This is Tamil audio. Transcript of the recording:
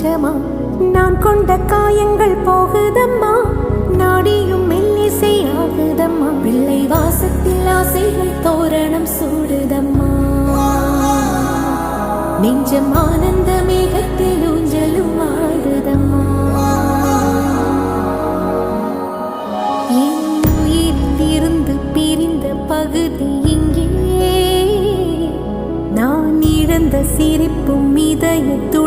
நிஜமா நான் கொண்ட காயங்கள் போகுதம்மா நாடியும் மெல்லிசை ஆகுதம்மா பிள்ளை வாசத்தில் ஆசைகள் தோரணம் சூடுதம்மா நெஞ்சம் ஆனந்த மேகத்தில் ஊஞ்சலும் ஆடுதம்மா என் உயிரிலிருந்து பிரிந்த பகுதி இங்கே நான் இழந்த சிரிப்பும் இதயத்து